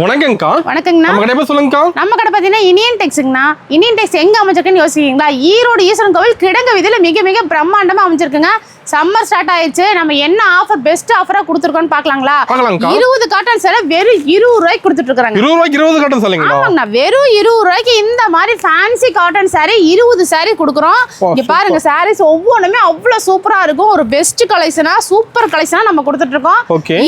வணக்கங்கக்கா. வணக்கங்கண்ணா. நம்ம கடை பேர் சொல்லுங்கக்கா. நம்ம கடை பார்த்தீங்கன்னா இனியன் டெக்ஸுங்கண்ணா. இனியன் டெக்ஸ் எங்க அமைச்சிருக்குன்னு யோசிக்கிறீங்களா? ஈரோடு ஈஸ்வரன் கோவில் கிடங்க வீதியில மிக மிக பிரம்மாண்டமா அமைச்சிருக்குங்க. சம்மர் ஸ்டார்ட் ஆயிடுச்சு. நம்ம என்ன ஆஃபர் பெஸ்ட் ஆஃபரா கொடுத்துருக்கோம்னு பார்க்கலாங்களா? 20 காட்டன் சேலை வெறும் 20 ரூபாய்க்கு கொடுத்துட்டு இருக்காங்க. 20 ரூபாய்க்கு 20 காட்டன் சேலைங்களா? ஆமாங்கண்ணா, வெறும் 20 ரூபாய்க்கு இந்த மாதிரி ஃபேன்சி காட்டன் சாரி 20 சாரி கொடுக்குறோம். இங்க பாருங்க, சாரீஸ் ஒவ்வொன்றுமே அவ்வளவு சூப்பரா இருக்கும். ஒரு பெஸ்ட் கலெக்ஷனா சூப்பர் கலெக்ஷனா நம்ம கொடுத்துட்டு இருக்கோம்.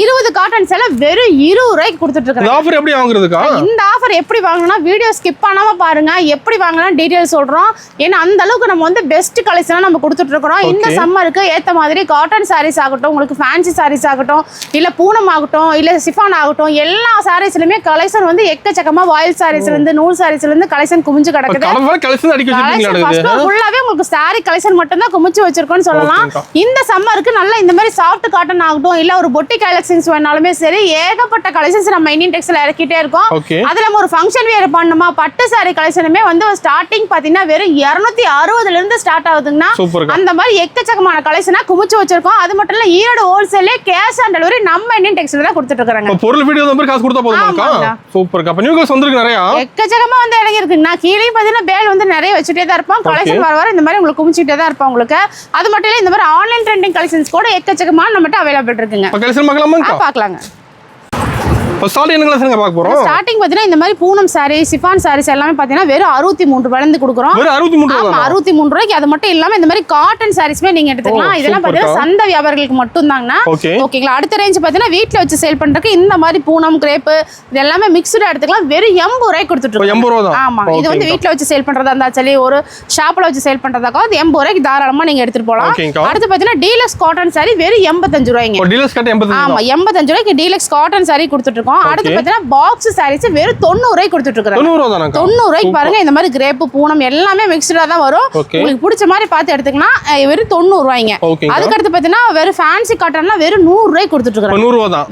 20 காட்டன் சேலை வெறும் 20 ரூபாய்க்கு கொடுத்துட்டு இருக்கோம். இந்த ஆஃபர் எப்படி வாங்குறதுக்கா? இந்த ஆஃபர் எப்படி வாங்கணும்னா வீடியோ ஸ்கிப் பண்ணாம பாருங்க. எப்படி வாங்கலாம் டீடைல் சொல்றோம். ஏன்னா அந்த அளவுக்கு நம்ம வந்து பெஸ்ட் கலெக்ஷனா நம்ம கொடுத்துட்டு இருக்கோம். இந்த சம்மருக்கு ஏத்த மாதிரி காட்டன் சாரீஸ் ஆகட்டும், உங்களுக்கு ஃபேன்சி சாரீஸ் ஆகட்டும், இல்ல பூனம் ஆகட்டும், இல்ல சிஃபான் ஆகட்டும், எல்லா சாரீஸ்லயுமே கலெக்ஷன் வந்து எக்கச்சக்கமா வாயில் சாரீஸ்ல இருந்து நூல் சாரீஸ்ல இருந்து கலெக்ஷன் குமிஞ்சு கிடக்குது. ஃபுல்லாவே உங்களுக்கு சாரி கலெக்ஷன் மட்டும் தான் குமிச்சு வச்சிருக்கோம்னு சொல்லலாம். இந்த சம்மருக்கு நல்ல இந்த மாதிரி சாஃப்ட் காட்டன் ஆகட்டும், இல்ல ஒரு பொட்டி கலெக்ஷன்ஸ் வேணாலுமே சரி, ஏகப்பட்ட கலெக்ஷன்ஸ் நம்ம இந்தியன் டெக்ஸ்டைல் இறக்கிட்டே இருக்கோம். அதுல ஒரு ஃபங்க்ஷன் வேர் பண்ணணுமா, பட்டு சாரி கலெக்ஷனுமே வந்து ஸ்டார்டிங் பாத்தீங்கன்னா வெறும் 260 இருந்து ஸ்டார்ட் ஆகுதுங்கன்னா அந்த மாதிரி எக்கச்சக்கமான கலெக்ஷனா குமிச்சு வச்சிருக்கோம். அது மட்டும் இல்ல, ஈரோடு ஹோல்சேல்ல கேஷ் ஆன் டெலிவரி நம்ம இந்தியன் டெக்ஸ்டைல் தான் கொடுத்துட்டு இருக்காங்க. பொருள் வீடியோ நம்பர் காசு கொடுத்தா போதுமாக்கா? சூப்பர். அப்ப நியூ கலெக்ஷன் வந்திருக்கு நிறைய. எக்கச்சக்கமா வந்து இறங்கி இருக்குன்னா கீழே பாத்தீங்கன்னா பேல் வந்து நிறைய வச்சுட்டே தான் இருப்போம். கலெக்ஷன் வர இந்த மாதிரி உங்களுக்கு குமிச்சிட்டே தான் இருப்போம். உங்களுக்கு அது மட்டும் இல்ல, இந்த மாதிரி ஆன்லைன் ட்ரெண்டிங் கலெக்ஷன்ஸ் கூட எக்கச்சக்கமா நம்மகிட்ட அவைலபிள் இருக்குங்க. கலெக்ஷன் பார்க்கலாங்க. ஸ்டார்டிங் பாத்தீங்கன்னா இந்த மாதிரி பூனம் சாரி, சிஃபான் சாரீஸ் எல்லாமே பாத்தீங்கன்னா வெறும் 63 ரூபாயிலிருந்து கொடுக்குறோம். 63 ரூபாய்க்கு. அது மட்டும் இல்லாம இந்த மாதிரி காட்டன் சாரீஸ்மே நீங்க எடுத்துக்கலாம். இதெல்லாம் பாத்தீங்கன்னா சந்தை வியாபாரிகளுக்கு மட்டும் தாங்கண்ணா. ஓகேங்களா? அடுத்த ரேஞ்ச் பாத்தீங்கன்னா வீட்டுல வச்சு சேல் பண்றதுக்கு இந்த மாதிரி பூனம் கிரேப் இது எல்லாமே மிக்ஸ்டா எடுத்துக்கலாம். வெறும் 80 ரூபாய்க்கு கொடுத்துட்டு இருக்கோம். ஆமா, இது வந்து வீட்டுல வச்சு சேல் பண்றதா இருந்தா சரி, ஒரு ஷாப்ல வச்சு சேல் பண்றதாக்கா 80 ரூபாய்க்கு தாராளமா நீங்க எடுத்துட்டு போலாம். அடுத்து பாத்தீங்கன்னா டீலக்ஸ் காட்டன் சாரி வெறும் 85 ரூபாய்ங்க. ஆமா, 85 ரூபாய்க்கு டீலக்ஸ் காட்டன் சாரி கொடுத்துட்டு இருக்கோம். அடுத்து பாத்தீங்கன்னா பாக்ஸ் சாரீஸ் வெறும் 90 ரூபாய்க்கு கொடுத்துட்டு இருக்காங்க. 90 ரூபாய்க்கு பாருங்க. இந்த மாதிரி கிரேப் பூனம் எல்லாமே மிக்ஸ்டா தான் வரும். உங்களுக்கு பிடிச்ச மாதிரி பார்த்து எடுத்துக்கலாம். வெறும் 90 ரூபாய்ங்க. அதுக்கு அடுத்து பாத்தீங்கன்னா வெறும் ஃபேன்சி காட்டன்லாம் வெறும் 100 ரூபாய்க்கு கொடுத்துட்டு இருக்காங்க.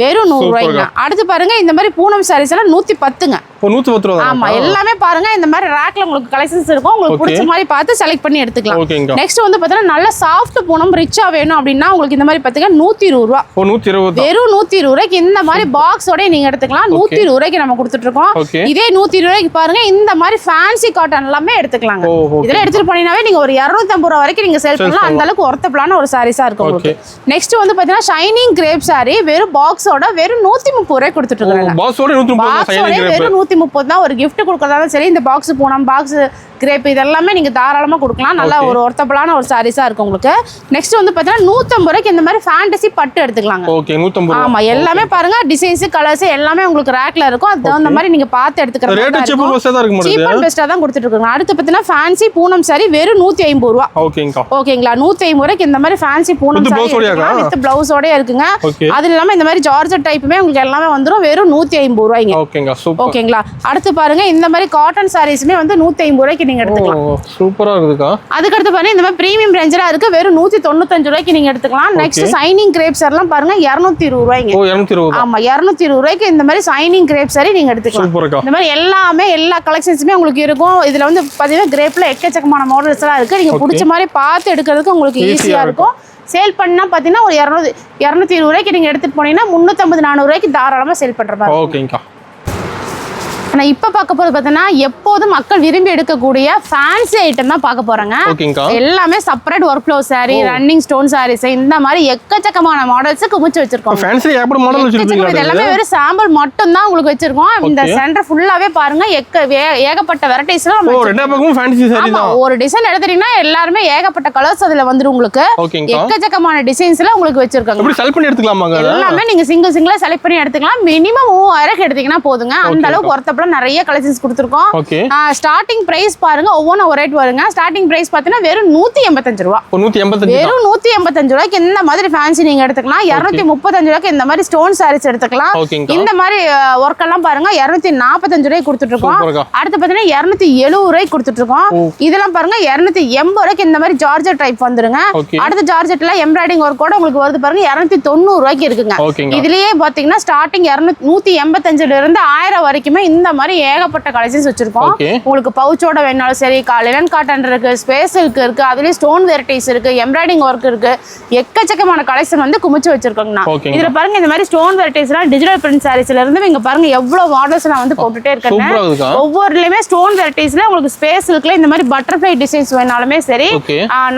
வெறும் 100 ரூபாய்ங்க. அடுத்து பாருங்க, இந்த மாதிரி பூனம் சாரீஸ் எல்லாம் 110ங்க. 110 ரூபாய். ஆமா, எல்லாமே பாருங்க இந்த மாதிரி ரேக்ல உங்களுக்கு கலெக்ஷன்ஸ் இருக்கும். உங்களுக்கு பிடிச்ச மாதிரி பார்த்து செலக்ட் பண்ணி எடுத்துக்கலாம். நெக்ஸ்ட் வந்து பாத்தீங்கன்னா நல்ல சாஃப்ட் பூனம் ரிச்சா வேணும் அப்படின்னா உங்களுக்கு இந்த மாதிரி பாத்தீங்கன்னா 120 ரூபாய். 120. வெறும் 120 ரூபாய்க்கு இந்த மாதிரி பாக்ஸோட நீங்க எடுத்துக்கலாம். 120 ரூபாய்க்கு நம்ம கொடுத்துட்டு இருக்கோம். இதே 120 ரூபாய்க்கு பாருங்க இந்த மாதிரி ஃபேன்சி காட்டன் எல்லாமே எடுத்துக்கலாங்க. இதெல்லாம் எடுத்துட்டு போனீங்கன்னாவே நீங்க ஒரு 250 ரூபாய் வரைக்கும் நீங்க சேல் பண்ணலாம். அந்த அளவுக்கு ஒர்த்தபிளான ஒரு சாரீஸா இருக்கும் உங்களுக்கு. நெக்ஸ்ட் வந்து பாத்தீங்கன்னா ஷைனிங் கிரேப் சாரி வெறும் பாக்ஸோட வெறும் 130 ரூபாய்க்கு கொடுத்துட்டு இருக்காங்க. பாக்ஸோட வெறும் 130 தான். ஒரு gift கொடுக்கறதாலும் சரி, இந்த பாக்ஸ் பூனம் பாக்ஸ் கிரேப் இதெல்லாமே நீங்க தாராளமா கொடுக்கலாம். நல்ல ஒரு ஒர்த்தபிளான ஒரு சாரீஸா இருக்கும் உங்களுக்கு. நெக்ஸ்ட் வந்து பாத்தீங்கன்னா 150 ரூபாய்க்கு இந்த மாதிரி ஃபேண்டசி பட்டு எடுத்துக்கலாங்க. ஆமா, எல்லாமே பாருங்க டிசைன்ஸ் கலர்ஸ் எல்லாமே உங்களுக்கு ரேக்ல இருக்கும். அது தகுந்த மாதிரி நீங்க பார்த்து எடுத்துக்கலாம். சீப் அண்ட் பெஸ்டா தான் கொடுத்துட்டு இருக்காங்க. அடுத்து பாத்தீங்கன்னா ஃபேன்சி பூனம் சாரி வெறும் 150 ரூபாய். ஓகேங்களா? 150 ரூபாய்க்கு இந்த மாதிரி ஃபேன்சி பூனம் சாரி வித் பிளவுஸோட இருக்குங்க. அது இல்லாம இந்த மாதிரி ஜார்ஜெட் டைப்புமே உங்களுக்கு எல்லாமே வந்துரும். வெறும் 150 ரூபாய்ங்க. ஓகேங்களா? அடுத்து பாருங்க, இந்த மாதிரி காட்டன் சாரீஸ்மே வந்து 150 ரூபாய்க்கு நீங்க எடுத்துக்கலாம். சூப்பரா இருக்குதுக்கா. அதுக்கு அடுத்து பாருங்க, இந்த மாதிரி பிரீமியம் ரேஞ்சரா இருக்கு. வெறும் 195 ரூபாய்க்கு நீங்க எடுத்துக்கலாம். நெக்ஸ்ட் சைனிங் கிரேப்ஸ் எல்லாம் பாருங்க 220 ரூபாய்ங்க. ஆமா, 220 ரூபாய்க்கு இந்த மாதிரி சைனிங் கிரேப் சாரி நீங்க எடுத்துக்கலாம். இந்த மாதிரி எல்லாமே எல்லா கலெக்ஷன்ஸுமே உங்களுக்கு இருக்கும். இதுல வந்து பாத்தீங்கன்னா கிரேப்ல எக்கச்சக்கமான மாடல்ஸ் எல்லாம் இருக்கு. நீங்க பிடிச்ச மாதிரி பார்த்து எடுக்கிறதுக்கு உங்களுக்கு ஈஸியா இருக்கும். சேல் பண்ணா பாத்தீங்கன்னா ஒரு 220 ரூபாய்க்கு நீங்க எடுத்துட்டு போனீங்கன்னா 350 400 ரூபாய்க்கு தாராளமா சேல் பண்ற மாதிரி. ஓகேங்கா. ஆனா இப்ப பார்க்க போறது பாத்தீங்கன்னா எப்போதும் மக்கள் விரும்பி எடுக்கக்கூடிய ஃபேன்சி ஐட்டம் தான் பார்க்க போறாங்க. எல்லாமே separate work flow sari, running stone saris இந்த மாதிரி எக்கச்சக்கமான மாடல்ஸ் குமிச்சு வச்சிருக்கோம். எல்லாமே வெறும் சாம்பிள் மட்டும் தான் உங்களுக்கு வச்சிருக்கோம். இந்த சென்டர் ஃபுல்லாவே பாருங்க ஏகப்பட்ட வெரைட்டிஸ் எல்லாம். ஒரு டிசைன் எடுத்துட்டீங்கன்னா எல்லாருமே ஏகப்பட்ட கலர்ஸ் அதுல வந்துரும். உங்களுக்கு எக்கச்சக்கமான டிசைன்ஸ் எல்லாம் உங்களுக்கு வச்சிருக்காங்க. எல்லாமே நீங்க சிங்கிளா செலக்ட் பண்ணி எடுத்துக்கலாம். மினிமம் 3000 எடுத்தீங்கன்னா போதுங்க. அந்த அளவுக்கு ஒர்த்தபிள் நிறைய கலெக்ஷன்ஸ் கொடுத்திருக்கோம். ஸ்டார்டிங் பிரைஸ் பாருங்க ஒவ்வொரு ஒரு ரேட் வருங்க. ஸ்டார்டிங் பிரைஸ் பாத்தீங்கன்னா வெறும் 185 ரூபாய். வெறும் 185 ரூபாய்க்கு இந்த மாதிரி ஃபேன்சி நீங்க எடுத்துக்கலாம். 235 ரூபாய்க்கு இந்த மாதிரி ஸ்டோன் சாரீஸ் எடுத்துக்கலாம். இந்த மாதிரி ஒர்க் எல்லாம் பாருங்க 245 ரூபாய்க்கு கொடுத்துட்டு இருக்கோம். அடுத்து பாத்தீங்கன்னா 270 ரூபாய்க்கு கொடுத்துட்டு இருக்கோம். இதெல்லாம் பாருங்க 280 ரூபாய்க்கு இந்த மாதிரி ஜார்ஜெட் டைப் வந்துருங்க. அடுத்து ஜார்ஜெட்ல எம்ப்ராய்டிங் ஒர்க் கூட உங்களுக்கு வருது பாருங்க 290 ரூபாய்க்கு இருக்குங்க. இதுலயே பாத்தீங்கன்னா ஸ்டார்டிங் 185 இருந்து 1000 வரைக்குமே இந்த மாதிரி ஏகப்பட்ட கலெக்ஷன்ஸ் வச்சிருக்கோம். உங்களுக்கு பவுச்சோட வேணாலும் சரி, லினன் காட்டன் இருக்கு, ஸ்பேஸ் சில்க் இருக்கு, அதுலயும் ஸ்டோன் வெரைட்டிஸ் இருக்கு, எம்ப்ராய்டிங் ஒர்க் இருக்கு, எக்கச்சக்கமான கலெக்ஷன் வந்து குமிச்சு வச்சிருக்கோங்கண்ணா. இதுல பாருங்க இந்த மாதிரி ஸ்டோன் வெரைட்டிஸ்லாம் டிஜிட்டல் பிரிண்ட் சாரீஸ்ல இருந்து இங்க பாருங்க எவ்வளவு மாடல்ஸ் நான் வந்து போட்டுட்டே இருக்கேன். ஒவ்வொருலயுமே ஸ்டோன் வெரைட்டிஸ்ல உங்களுக்கு ஸ்பேஸ் சில்க்ல இந்த மாதிரி பட்டர்ஃப்ளை டிசைன்ஸ் வேணாலுமே சரி,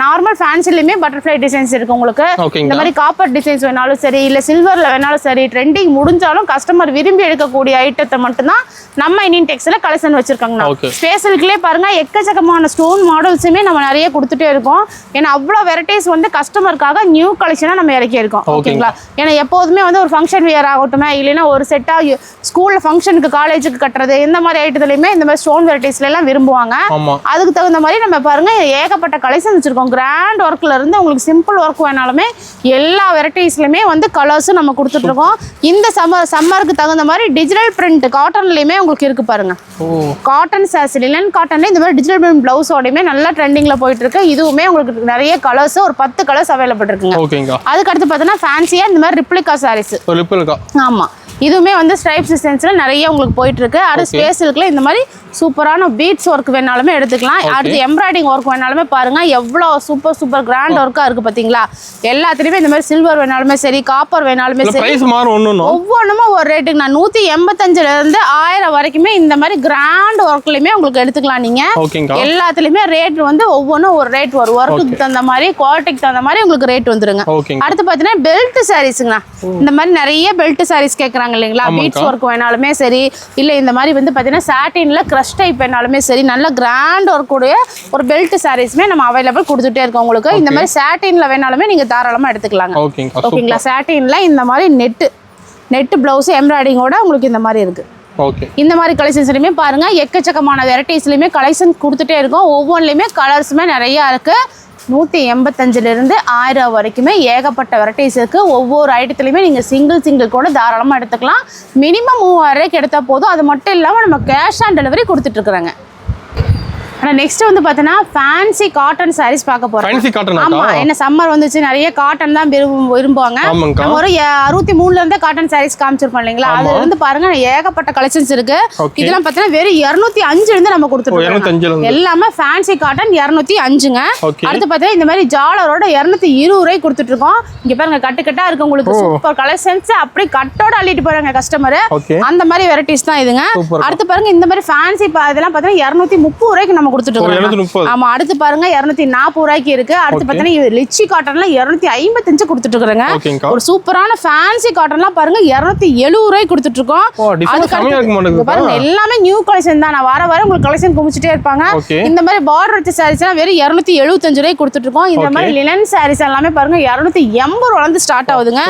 நார்மல் ஃபேன்சிலயுமே பட்டர்ஃப்ளை டிசைன்ஸ் இருக்கு உங்களுக்கு. இந்த மாதிரி காப்பர் டிசைன்ஸ் வேணாலும் சரி, இல்ல சில்வர்ல வேணாலும் சரி, ட்ரெண்டிங் முடிஞ்சாலும் கஸ்டமர் விரும்பி எடுக்கக்கூடிய ஐட்டத்தை மட்டும்தான் நம்ம இந்தியன் டெக்ஸ்டைல்ல கலெக்ஷன் வச்சிருக்காங்கண்ணா. ஸ்பேஸ் சில்க்லயே பாருங்க எக்கச்சக்கமான ஸ்டோன் மாடல்ஸுமே நம்ம நிறைய கொடுத்துட்டே இருக்கோம். ஏன்னா அவ்வளவு வெரைட்டிஸ் வந்து கஸ்டமருக்காக நியூ கலெக்ஷனா நம்ம இறக்கி இருக்கோம். ஓகேங்களா? ஏன்னா எப்போதுமே வந்து ஒரு ஃபங்க்ஷன் வியர் ஆகட்டுமே, இல்லைன்னா ஒரு செட்டா ஸ்கூல்ல ஃபங்க்ஷனுக்கு காலேஜுக்கு கட்டுறது, இந்த மாதிரி ஐட்டத்துலயுமே இந்த மாதிரி ஸ்டோன் வெரைட்டிஸ்ல எல்லாம் விரும்புவாங்க. அதுக்கு தகுந்த மாதிரி நம்ம பாருங்க ஏகப்பட்ட கலெக்ஷன் வச்சிருக்கோம். கிராண்ட் ஒர்க்ல இருந்து உங்களுக்கு சிம்பிள் ஒர்க் வேணாலுமே எல்லா வெரைட்டிஸ்லயுமே வந்து கலர்ஸும் நம்ம கொடுத்துட்டு இருக்கோம். இந்த சம்மருக்கு தகுந்த மாதிரி டிஜிட்டல் பிரிண்ட் காட்டன்லயுமே உங்களுக்கு இருக்கு பாருங்க. காட்டன் சாரீஸ், லினன் காட்டன்ல இந்த மாதிரி டிஜிட்டல் பிரிண்ட் பிளவுஸோடயுமே நல்லா ட்ரெண்டிங்ல போயிட்டு இருக்கு. இதுவுமே உங்களுக்கு நிறைய கலர்ஸ், ஒரு 10 கலர்ஸ் அவைலபிள் இருக்குங்க. அதுக்கு அடுத்து பார்த்தீங்கன்னா ஃபேன்சியா இந்த மாதிரி ரிப்ளிகா சாரீஸ். ஆமா, இதுவுமே வந்து ஸ்ட்ரைப்ஸ் டிசைன்ஸ்ல நிறைய உங்களுக்கு போயிட்டு இருக்கு. அடுத்து ஸ்பேஸ் சில்க்ல இந்த மாதிரி சூப்பரான பீட்ஸ் ஒர்க் வேணாலுமே எடுத்துக்கலாம். அடுத்து எம்ப்ராய்டிங் ஒர்க் வேணாலுமே பாருங்க எவ்வளவு சூப்பர் கிராண்ட் ஒர்க்கா இருக்கு பாத்தீங்களா. எல்லாத்துலயுமே இந்த மாதிரி சில்வர் வேணாலுமே சரி, காப்பர் வேணாலுமே சரி, ஒவ்வொன்றும் ஒரு ரேட்டுக்கு நான் 185ல இருந்து 1000 வரைக்குமே இந்த மாதிரி கிராண்ட் ஒர்க்லயுமே உங்களுக்கு எடுத்துக்கலாம். நீங்க எல்லாத்துலயுமே ரேட் வந்து ஒவ்வொன்றும் ஒரு ரேட் வரும். ஒர்க்குக்கு தகுந்த மாதிரி, குவாலிட்டிக்கு தகுந்த மாதிரி உங்களுக்கு ரேட் வந்துருங்க. அடுத்து பாத்தீங்கன்னா பெல்ட் சாரீஸ்ங்க. இந்த மாதிரி நிறைய பெல்ட் சாரீஸ் கேட்கறாங்க இல்லைங்களா. பீட்ஸ் ஒர்க் வேணாலுமே சரி, இல்ல இந்த மாதிரி வந்து பாத்தீங்கன்னா சாட்டின்ல கிரஷ் டைப் வேணாலுமே சரி, நல்ல கிராண்ட் ஒர்க் உடைய ஒரு பெல்ட் சாரீஸ்மே நம்ம அவைலபிள் கொடுத்துட்டே இருக்கோம் உங்களுக்கு. இந்த மாதிரி சாட்டின்ல வேணாலுமே நீங்க தாராளமா எடுத்துக்கலாங்க. ஓகேங்களா? சாட்டின்ல இந்த மாதிரி நெட் பிளவுஸ் எம்ப்ராய்டிங்கோட உங்களுக்கு இந்த மாதிரி இருக்கு. இந்த மாதிரி கலெக்ஷன்ஸ்லயுமே பாருங்க எக்கச்சக்கமான வெரைட்டிஸ்லயுமே கலெக்ஷன் கொடுத்துட்டே இருக்கோம். ஒவ்வொன்றுலயுமே கலர்ஸுமே நிறைய இருக்கு. 185ல இருந்து 1000 வரைக்குமே ஏகப்பட்ட வெரைட்டிஸ் இருக்கு. ஒவ்வொரு ஐட்டத்துலையுமே நீங்க சிங்கிள் கூட தாராளமா எடுத்துக்கலாம். மினிமம் 3000 எடுத்தா போதும். அது மட்டும் இல்லாம நம்ம கேஷ் ஆன் டெலிவரி கொடுத்துட்டு இருக்கிறாங்க. ஆனால் நெக்ஸ்ட் வந்து பார்த்தீங்கன்னா ஃபேன்சி காட்டன் சாரீஸ் பார்க்க போறோம். Fancy cotton. ஆமா, என்ன சம்மர் வந்துச்சு, நிறைய காட்டன் தான் விரும்புவாங்க. நம்ம ஒரு 63ல இருந்து காட்டன் சாரீஸ் காமிச்சிருப்போம் இல்லைங்களா. அதுல இருந்து பாருங்க ஏகப்பட்ட கலெக்ஷன்ஸ் இருக்கு. இதெல்லாம் பார்த்தீங்கன்னா வெறும் 205 இருந்து நம்ம கொடுத்துருக்கோம். எல்லாமே ஃபேன்சி காட்டன் 205ங்க. அடுத்து பார்த்தீங்கன்னா இந்த மாதிரி ஜாலரோட 220 ரூபாய் கொடுத்துட்டு இருக்கோம். இங்க பாருங்க கட்டா இருக்கு உங்களுக்கு. Super collections. அப்படியே கட்டோட அள்ளிட்டு போறாங்க கஸ்டமர். அந்த மாதிரி வெரைட்டிஸ் தான் இதுங்க. அடுத்து பாருங்க இந்த மாதிரி ஃபேன்சி இதெல்லாம் பார்த்தீங்கன்னா 230 ரூபாய்க்கு நம்ம கொடுத்துட்டு இருக்கோம். ஆமா, அடுத்து பாருங்க 240 ரூபாய்க்கு இருக்கு. அடுத்து பாத்தீங்கன்னா லிச்சி காட்டன்ல 255 கொடுத்துட்டு இருக்காங்க. ஒரு சூப்பரான ஃபேன்சி காட்டன்லாம் பாருங்க 270 ரூபாய்க்கு கொடுத்துட்டு இருக்கோம். அதுக்கு பாருங்க எல்லாமே நியூ கலெக்ஷன் தான். நான் வர உங்களுக்கு கலெக்ஷன் குமிச்சிட்டே இருப்பாங்க. இந்த மாதிரி பார்டர் வச்ச சாரீஸ் எல்லாம் வெறும் 275 ரூபாய்க்கு கொடுத்துட்டு இருக்கோம். இந்த மாதிரி லினன் சாரீஸ் எல்லாமே பாருங்க 280 ரூபாயில இருந்து ஸ்டார்ட் ஆகுதுங்க.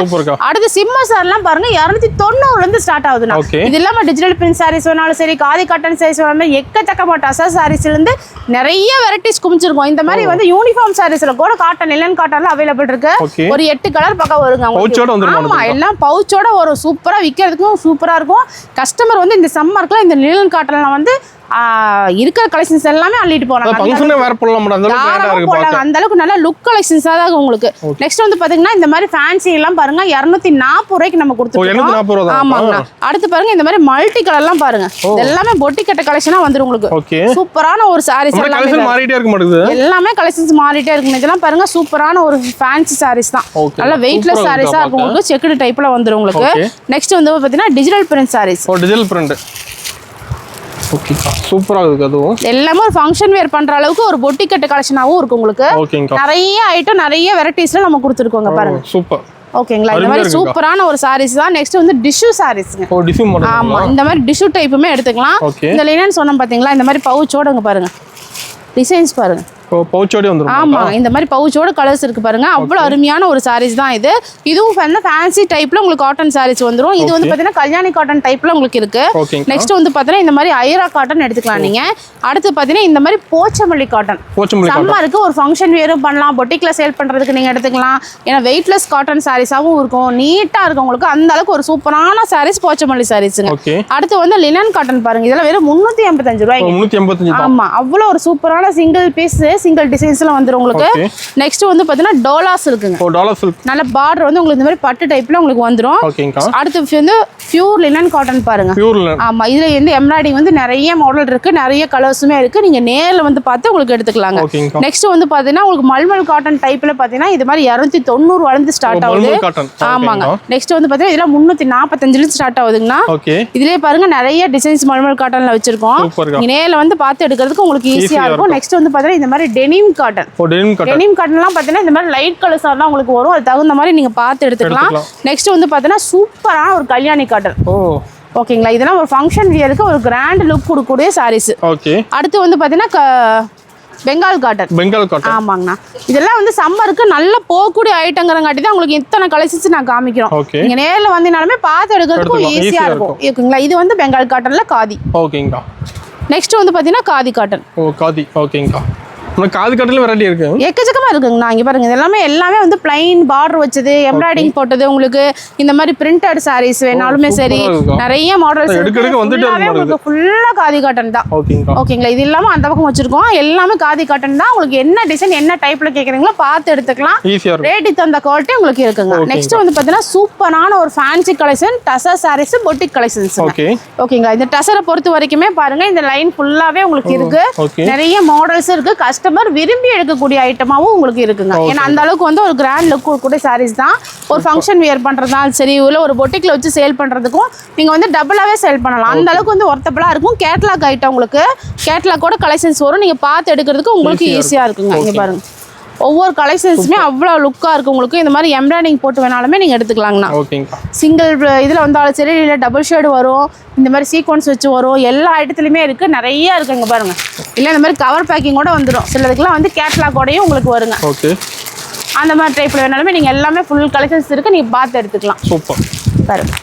அடுத்து சிம்மர் சார் எல்லாம் பாருங்க 290ல இருந்து ஸ்டார்ட் ஆகுதுன்னா. இது இல்லாம டிஜிட்டல் பிரிண்ட் சாரீஸ் வேணாலும் சரி, காதி காட்டன் சாரீஸ் வேணாலும் எக்கச்சக்கமா டசா சாரீஸ்ல இருந்து நிறைய வெரைட்டிஸ் குமிச்சிருக்கோம். இந்த மாதிரி வந்து யூனிஃபார்ம் சாரீஸ்ல கூட காட்டன் லினன் காட்டன்ல அவைலபிள் இருக்கு. ஒரு 8 கலர் பக்கம் வருங்க. ஆமா, எல்லாம் பவுச்சோட ஒரு சூப்பரா விக்கிறதுக்கும் சூப்பரா இருக்கும். கஸ்டமர் வந்து இந்த சம்மர்க்குள்ள இந்த லினன் காட்டன்ல வந்து இருக்கிற கலெக்ஷன்ஸ் எல்லாமே அள்ளிட்டு போறாங்க. அந்த அளவுக்கு நல்ல லுக் கலெக்ஷன்ஸா தான் உங்களுக்கு. நெக்ஸ்ட் வந்து பாத்தீங்கன்னா இந்த மாதிரி ஃபேன்சி எல்லாம் பாருங்க 240 ரூபாய்க்கு நம்ம கொடுத்துருக்கோம். ஆமாங்க. அடுத்து பாருங்க இந்த மாதிரி மல்டி கலர் எல்லாம் பாருங்க. எல்லாமே பொட்டி கட்ட கலெக்ஷனா வந்துரும் உங்களுக்கு. சூப்பரான ஒரு சாரீஸ் எல்லாமே கலெக்ஷன்ஸ் மாறிட்டே இருக்கு. இதெல்லாம் பாருங்க சூப்பரான ஒரு ஃபேன்சி சாரீஸ் தான். நல்ல வெயிட்லெஸ் சாரீஸா இருக்கும் உங்களுக்கு. செக்குடு டைப்ல வந்துரும் உங்களுக்கு. நெக்ஸ்ட் வந்து பாத்தீங்கன்னா digital print saris. Digital print சூப்பரா இருக்கு. அதுவும் எல்லாமே ஒரு ஃபங்க்ஷன் வேர் பண்ற அளவுக்கு ஒரு பொட்டி கட்ட கலெக்ஷனாவும் இருக்கு உங்களுக்கு. நிறைய ஐட்டம் நிறைய வெரைட்டிஸ்ல நம்ம கொடுத்துருக்கோங்க பாருங்க. சூப்பர். ஓகேங்களா? இந்த மாதிரி சூப்பரான ஒரு சாரீஸ் தான். நெக்ஸ்ட் வந்து டிஷ்யூ சாரீஸ்ங்க. ஆமா, இந்த மாதிரி டிஷ்யூ டைப்புமே எடுத்துக்கலாம். இந்த லினன் சொன்னோம் பாத்தீங்களா, இந்த மாதிரி பவுச்சோடங்க பாருங்க. டிசைன்ஸ் பாருங்க. பவுச்சோட வந்துரும். ஆமா, இந்த மாதிரி பவுச்சோட கலர்ஸ் இருக்கு பாருங்க. அவ்வளவு அருமையான ஒரு சாரீஸ் தான் இது. இதுவும் வந்து ஃபேன்சி டைப்ல உங்களுக்கு காட்டன் சாரீஸ் வந்துரும். இது வந்து பாத்தீங்கன்னா கல்யாணி காட்டன் டைப்ல உங்களுக்கு இருக்கு. நெக்ஸ்ட் வந்து பாத்தீங்கன்னா இந்த மாதிரி ஐரா காட்டன் எடுத்துக்கலாம் நீங்க. அடுத்து பாத்தீங்கன்னா இந்த மாதிரி போச்சமல்லி காட்டன். சம்மருக்கு ஒரு ஃபங்க்ஷன் வேரும் பண்ணலாம், பொட்டிக்ல சேல் பண்றதுக்கு நீங்க எடுத்துக்கலாம். ஏன்னா வெயிட்லெஸ் காட்டன் சாரீஸாவும் இருக்கும், நீட்டா இருக்கும் உங்களுக்கு. அந்த அளவுக்கு ஒரு சூப்பரான சாரீஸ் போச்சமல்லி சாரீஸ்ங்க. அடுத்து வந்து லினன் காட்டன் பாருங்க. இதெல்லாம் வெறும் 385 ரூபாய்ங்க. ஆமா, அவ்வளவு ஒரு சூப்பரான சிங்கிள் பீஸ் சிங்கிள் டிசைன்ஸ்ல வந்துரும் உங்களுக்கு. நெக்ஸ்ட் வந்து பாத்தீங்கன்னா டோலா சில்க்குங்க. டோலா சில்க். நல்ல பார்டர் வந்து உங்களுக்கு இந்த மாதிரி பட்டு டைப்ல உங்களுக்கு வந்துரும். அடுத்து வந்து பியூர் லினன் காட்டன் பாருங்க. Pure linen. ஆமா, இதுல வந்து எம்ப்ராய்டிங் வந்து நிறைய மாடல் இருக்கு, நிறைய கலர்ஸுமே இருக்கு. நீங்க நேர்ல வந்து பார்த்து உங்களுக்கு எடுத்துக்கலாங்க. நெக்ஸ்ட் வந்து பாத்தீங்கன்னா உங்களுக்கு மல்மல் காட்டன் டைப்ல பாத்தீங்கன்னா இது மாதிரி 290 வளர்ந்து ஸ்டார்ட் ஆகுது. ஆமாங்க. நெக்ஸ்ட் வந்து பாத்தீங்கன்னா இதெல்லாம் 345 ல ஸ்டார்ட் ஆகுதுங்கண்ணா. இதுலயே பாருங்க நிறைய டிசைன்ஸ் மல்மல் காட்டன்ல வச்சிருக்கோம். நீங்க நேர்ல வந்து பார்த்து எடுக்கிறதுக்கு உங்களுக்கு ஈஸியா இருக்கும். நெக்ஸ்ட் வந்து பாத்தீங்கன்னா இந்த மாதிரி டெனிம் காட்டன். டெனிம் காட்டன்லாம் பாத்தீங்கன்னா இந்த மாதிரி லைட் கலர்ஸா தான் உங்களுக்கு வரும். அது தகுந்த மாதிரி நீங்க பார்த்து எடுத்துக்கலாம். நெக்ஸ்ட் வந்து பாத்தீங்கன்னா சூப்பரான ஒரு கல்யாணி காட்டன். ஓகேங்களா, இதெல்லாம் ஒரு ஃபங்க்ஷன் வியருக்கு ஒரு கிராண்ட் லுக் கொடுக்கக்கூடிய சாரீஸ். அடுத்து வந்து பாத்தீங்கன்னா பெங்கால் காட்டன். பெங்கால் காட்டன். ஆமாங்கண்ணா, இதெல்லாம் வந்து சம்மருக்கு நல்ல போகக்கூடிய ஐட்டங்கிறங்காட்டி தான் உங்களுக்கு இத்தனை கலெக்ஷன்ஸ் நான் காமிக்கிறோம். நீங்க நேர்ல வந்தீங்கனாலுமே பார்த்து எடுக்கிறதுக்கும் ஈஸியா இருக்கும். ஓகேங்களா, இது வந்து பெங்கால் காட்டன்ல காதி. ஓகேங்களா. நெக்ஸ்ட் வந்து பாத்தீங்கன்னா காதி காட்டன். காதி. ஓகேங்களா. காது கட்டல வெரைட்டி இருக்கு, எக்கச்சக்கமா இருக்குங்கண்ணா. இங்க பாருங்க, எல்லாமே வந்து பிளைன் பார்டர் வச்சது, எம்ப்ராய்டிங் போட்டது, உங்களுக்கு இந்த மாதிரி பிரிண்டட் சாரீஸ் வேணாலுமே சரி, நிறைய மாடல்ஸ் உங்களுக்கு ஃபுல்லா காதி காட்டன் தான். ஓகேங்களா, இது இல்லாம அந்த பக்கம் வச்சிருக்கோம், எல்லாமே காதி காட்டன் தான். உங்களுக்கு என்ன டிசைன் என்ன டைப்ல கேக்குறீங்களோ பார்த்து எடுத்துக்கலாம். ரேட் தகுந்த குவாலிட்டி உங்களுக்கு இருக்குங்க. நெக்ஸ்ட் வந்து பாத்தீங்கன்னா சூப்பரான ஒரு fancy collection, tussar saris, boutique collections. ஓகேங்களா, இந்த டசரை பொறுத்த வரைக்குமே பாருங்க இந்த லைன் ஃபுல்லாவே உங்களுக்கு இருக்கு, நிறைய மாடல்ஸ் இருக்கு. கஸ்டமர் விரும்பி எடுக்கக்கூடிய ஐட்டமாவும் உங்களுக்கு இருக்குங்க. ஏன்னா அந்த அளவுக்கு வந்து ஒரு கிராண்ட் லுக் கூட சாரீஸ் தான். ஒரு ஃபங்க்ஷன் வியர் பண்றதாலும் சரி, இல்ல ஒரு பொட்டிக்ல வச்சு சேல் பண்றதுக்கும் நீங்க வந்து டபுளாவே சேல் பண்ணலாம். அந்த அளவுக்கு வந்து ஒர்த்தபிளா இருக்கும். கேட்லாக் ஐட்டம் உங்களுக்கு கேட்லாக்கோட கலெக்ஷன்ஸ் வரும். நீங்க பார்த்து எடுக்கிறதுக்கு உங்களுக்கு ஈஸியா இருக்குங்க. இங்க பாருங்க, ஒவ்வொரு கலெக்ஷன்ஸுமே அவ்வளோ லுக்காக இருக்கும் உங்களுக்கு. இந்த மாதிரி எம்ப்ராய்டிங் போட்டு வேணாலுமே நீங்கள் எடுத்துக்கலாங்கண்ணா. சிங்கிள் இதில் வந்தாலும் சரி, இல்லை டபுள் ஷேடு வரும், இந்த மாதிரி சீக்வன்ஸ் வச்சு வரும், எல்லா ஐட்டத்துலையுமே இருக்குது, நிறைய இருக்குது. இங்கே பாருங்கள், இல்லை இந்த மாதிரி கவர் பேக்கிங்கோட வந்துடும். சிலதுக்குலாம் வந்து கேட்லாக்கோடையும் உங்களுக்கு வருங்க. அந்த மாதிரி டைப்பில் வேணாலுமே நீங்கள் எல்லாமே ஃபுல் கலெக்ஷன்ஸ் இருக்குது, நீங்கள் பார்த்து எடுத்துக்கலாம். சூப்பர். பாருங்க,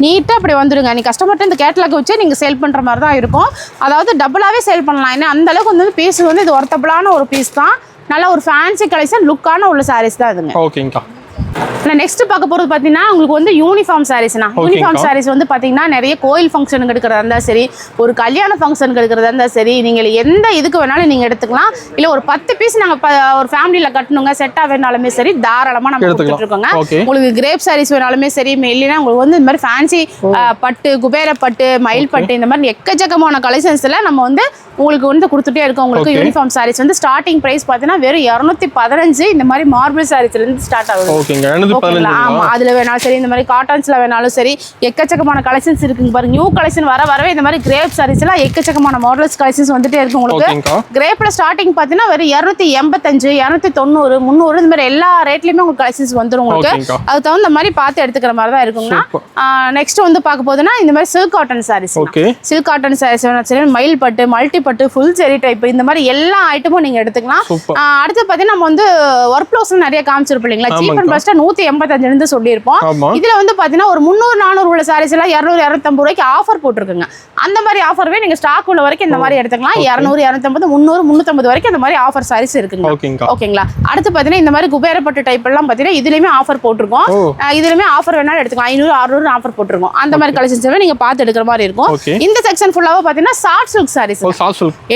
நீட்டாக அப்படி வந்துடுங்க. நீ கஸ்டமர்கிட்ட இந்த கேட்லாக் வச்சு நீங்கள் சேல் பண்ணுற மாதிரி தான் இருக்கும். அதாவது டபுளாகவே சேல் பண்ணலாம். ஏன்னா அந்தளவுக்கு வந்து பீஸ் வந்து இது ஒர்த்தபிளான ஒரு பீஸ் தான். நல்ல ஒரு ஃபேன்சி கலெக்ஷன், லுக்கான உள்ள சாரீஸ் தான் இதுங்க. ஓகேங்கா. நெக்ஸ்ட் பார்க்க போகிறது பார்த்தீங்கன்னா உங்களுக்கு வந்து யூனிஃபார்ம் சாரீஸ்னா. யூனிஃபார்ம் சாரீஸ் வந்து பார்த்தீங்கன்னா நிறைய கோயில் ஃபங்க்ஷனுக்கு எடுக்கிறதா இருந்தால் சரி, ஒரு கல்யாண ஃபங்க்ஷனுக்கு எடுக்கிறதா இருந்தால் சரி, நீங்கள் எந்த இதுக்கு வேணாலும் நீங்கள் எடுத்துக்கலாம். இல்லை ஒரு 10 பீஸ் நாங்கள் ஒரு ஃபேமிலியில் கட்டணுங்க, செட்டாக வேணாலுமே சரி, தாராளமாக நம்ம எடுத்துருக்கோங்க. உங்களுக்கு கிரேப் சாரீஸ் வேணாலுமே சரி, இல்லைன்னா உங்களுக்கு வந்து இந்த மாதிரி ஃபேன்சி பட்டு, குபேர பட்டு, மயில் பட்டு, இந்த மாதிரி எக்கச்சக்கமான கலெக்ஷன்ஸில் நம்ம வந்து உங்களுக்கு வந்து கொடுத்துட்டே இருக்கோம். உங்களுக்கு யூனிஃபார்ம் சாரீஸ் வந்து ஸ்டார்டிங் பிரைஸ் பார்த்தீங்கன்னா வெறும் 215. இந்த மாதிரி மார்பிள் சாரீஸ்லேருந்து ஸ்டார்ட் ஆகுது. ஆமா, அதுல வேணாலும் சரி, இந்த மாதிரி காட்டன்ஸ்ல வேணாலும் சரி, எக்கச்சக்கமான கலெக்ஷன்ஸ் இருக்குங்க. பாருங்க, நியூ கலெக்ஷன் வரவே இந்த மாதிரி கிரேப் சாரீஸ் எல்லாம் எக்கச்சக்கமான மாடல்ஸ் கலெக்ஷன்ஸ் வந்துட்டே இருக்கு உங்களுக்கு. கிரேப்ல ஸ்டார்டிங் பாத்தீங்கன்னா வெறும் 285, 290, 300 இந்த மாதிரி எல்லா ரேட்லயுமே உங்களுக்கு கலெக்ஷன்ஸ் வந்துடும் உங்களுக்கு. அது தகுந்த மாதிரி பார்த்து எடுத்துக்கிற மாதிரி தான் இருக்குங்க. நெக்ஸ்ட் வந்து பார்க்க போதுன்னா இந்த மாதிரி silk cotton saris. Silk cotton saris வேணாலும் சரி, மயில் பட்டு, மல்டி பட்டு, ஃபுல் ஜெரி டைப், இந்த மாதிரி எல்லா ஐட்டமும் நீங்க எடுத்துக்கலாம். அடுத்து பாத்தீங்கன்னா நம்ம வந்து ஒர்க் ப்ளவுஸ் நிறைய காமிச்சிருப்போம் இல்லைங்களா. சீப் அண்ட் பெஸ்டா 185 இருந்து சொல்லியிருப்போம். இதுல வந்து பாத்தீங்கன்னா ஒரு 300, 400 உள்ள சாரீஸ் எல்லாம் 200, 250 ரூபாய்க்கு ஆஃபர் போட்டிருக்குங்க. அந்த மாதிரி ஆஃபர்வே நீங்க ஸ்டாக் உள்ள வரைக்கும் இந்த மாதிரி எடுத்துக்கலாம். 200, 250, 300, 350 வரைக்கும் இந்த மாதிரி ஆஃபர் சாரீஸ் இருக்குங்க. ஓகேங்களா. அடுத்து பாத்தீங்கன்னா இந்த மாதிரி குபேரப்பட்டு டைப் எல்லாம் பாத்தீங்கன்னா இதுலயுமே ஆஃபர் போட்டிருக்கோம். இதுலயுமே ஆஃபர் வேணாலும் எடுத்துக்கலாம். 500, 600 ஆஃபர் போட்டிருக்கோம். அந்த மாதிரி கலெக்ஷன்ஸ் நீங்க பார்த்து எடுக்கிற மாதிரி இருக்கும். இந்த செக்ஷன் ஃபுல்லாவே பாத்தீங்கன்னா சாஃப்ட் சில்க் சாரீஸ்.